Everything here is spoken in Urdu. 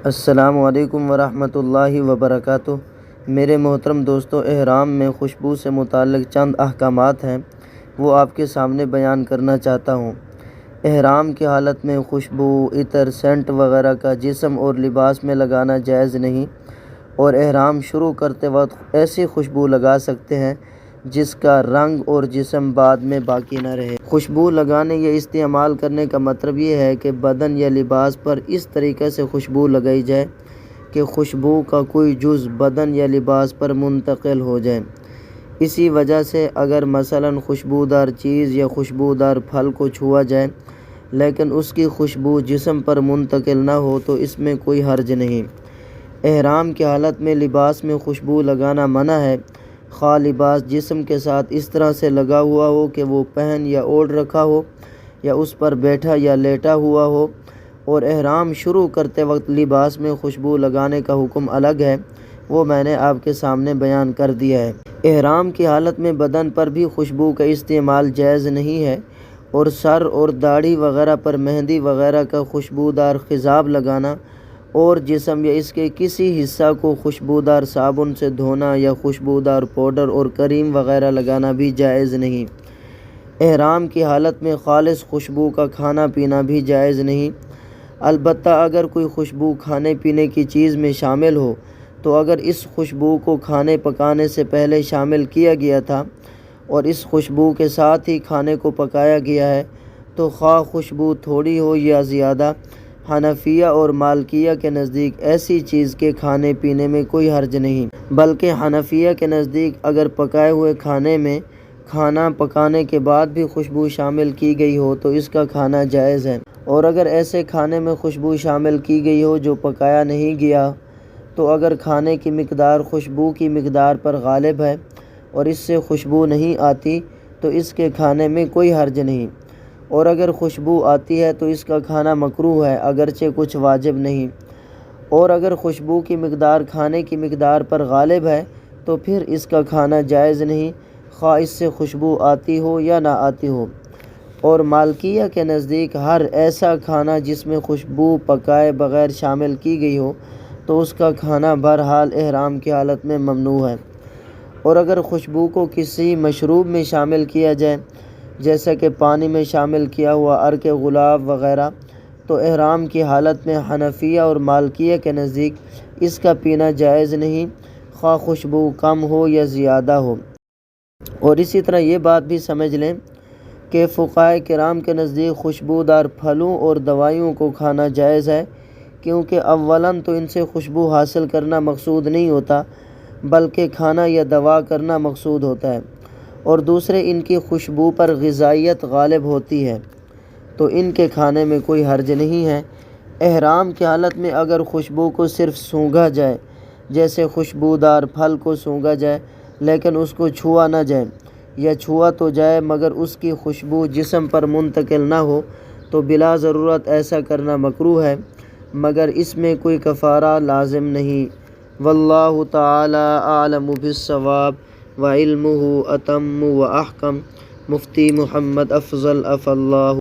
السلام علیکم ورحمۃ اللہ وبرکاتہ۔ میرے محترم دوستو، احرام میں خوشبو سے متعلق چند احکامات ہیں، وہ آپ کے سامنے بیان کرنا چاہتا ہوں۔ احرام کی حالت میں خوشبو، عطر، سینٹ وغیرہ کا جسم اور لباس میں لگانا جائز نہیں، اور احرام شروع کرتے وقت ایسی خوشبو لگا سکتے ہیں جس کا رنگ اور جسم بعد میں باقی نہ رہے۔ خوشبو لگانے یا استعمال کرنے کا مطلب یہ ہے کہ بدن یا لباس پر اس طریقے سے خوشبو لگائی جائے کہ خوشبو کا کوئی جز بدن یا لباس پر منتقل ہو جائے۔ اسی وجہ سے اگر مثلاً خوشبودار چیز یا خوشبودار پھل کو چھوا جائے لیکن اس کی خوشبو جسم پر منتقل نہ ہو تو اس میں کوئی حرج نہیں۔ احرام کی حالت میں لباس میں خوشبو لگانا منع ہے، خواہ لباس جسم کے ساتھ اس طرح سے لگا ہوا ہو کہ وہ پہن یا اوڑھ رکھا ہو یا اس پر بیٹھا یا لیٹا ہوا ہو۔ اور احرام شروع کرتے وقت لباس میں خوشبو لگانے کا حکم الگ ہے، وہ میں نے آپ کے سامنے بیان کر دیا ہے۔ احرام کی حالت میں بدن پر بھی خوشبو کا استعمال جائز نہیں ہے، اور سر اور داڑھی وغیرہ پر مہندی وغیرہ کا خوشبودار خضاب لگانا اور جسم یا اس کے کسی حصہ کو خوشبودار صابن سے دھونا یا خوشبودار پاؤڈر اور کریم وغیرہ لگانا بھی جائز نہیں۔ احرام کی حالت میں خالص خوشبو کا کھانا پینا بھی جائز نہیں، البتہ اگر کوئی خوشبو کھانے پینے کی چیز میں شامل ہو تو اگر اس خوشبو کو کھانے پکانے سے پہلے شامل کیا گیا تھا اور اس خوشبو کے ساتھ ہی کھانے کو پکایا گیا ہے تو خواہ خوشبو تھوڑی ہو یا زیادہ، حنفیہ اور مالکیہ کے نزدیک ایسی چیز کے کھانے پینے میں کوئی حرج نہیں، بلکہ حنفیہ کے نزدیک اگر پکائے ہوئے کھانے میں کھانا پکانے کے بعد بھی خوشبو شامل کی گئی ہو تو اس کا کھانا جائز ہے، اور اگر ایسے کھانے میں خوشبو شامل کی گئی ہو جو پکایا نہیں گیا تو اگر کھانے کی مقدار خوشبو کی مقدار پر غالب ہے اور اس سے خوشبو نہیں آتی تو اس کے کھانے میں کوئی حرج نہیں، اور اگر خوشبو آتی ہے تو اس کا کھانا مکروہ ہے اگرچہ کچھ واجب نہیں، اور اگر خوشبو کی مقدار کھانے کی مقدار پر غالب ہے تو پھر اس کا کھانا جائز نہیں، خواہ اس سے خوشبو آتی ہو یا نہ آتی ہو۔ اور مالکیہ کے نزدیک ہر ایسا کھانا جس میں خوشبو پکائے بغیر شامل کی گئی ہو تو اس کا کھانا بہرحال احرام کی حالت میں ممنوع ہے، اور اگر خوشبو کو کسی مشروب میں شامل کیا جائے جیسا کہ پانی میں شامل کیا ہوا عرق گلاب وغیرہ تو احرام کی حالت میں حنفیہ اور مالکیہ کے نزدیک اس کا پینا جائز نہیں، خواہ خوشبو کم ہو یا زیادہ ہو۔ اور اسی طرح یہ بات بھی سمجھ لیں کہ فقہائے کرام کے نزدیک خوشبودار پھلوں اور دوائیوں کو کھانا جائز ہے، کیونکہ اولاً تو ان سے خوشبو حاصل کرنا مقصود نہیں ہوتا بلکہ کھانا یا دوا کرنا مقصود ہوتا ہے، اور دوسرے ان کی خوشبو پر غذائیت غالب ہوتی ہے تو ان کے کھانے میں کوئی حرج نہیں ہے۔ احرام کی حالت میں اگر خوشبو کو صرف سونگھا جائے، جیسے خوشبودار پھل کو سونگھا جائے لیکن اس کو چھوا نہ جائے، یا چھوا تو جائے مگر اس کی خوشبو جسم پر منتقل نہ ہو تو بلا ضرورت ایسا کرنا مکروہ ہے، مگر اس میں کوئی کفارہ لازم نہیں۔ واللہ تعالی اعلم بالصواب وعلمہ اتم واحکم۔ مفتی محمد افضل عفا اللہ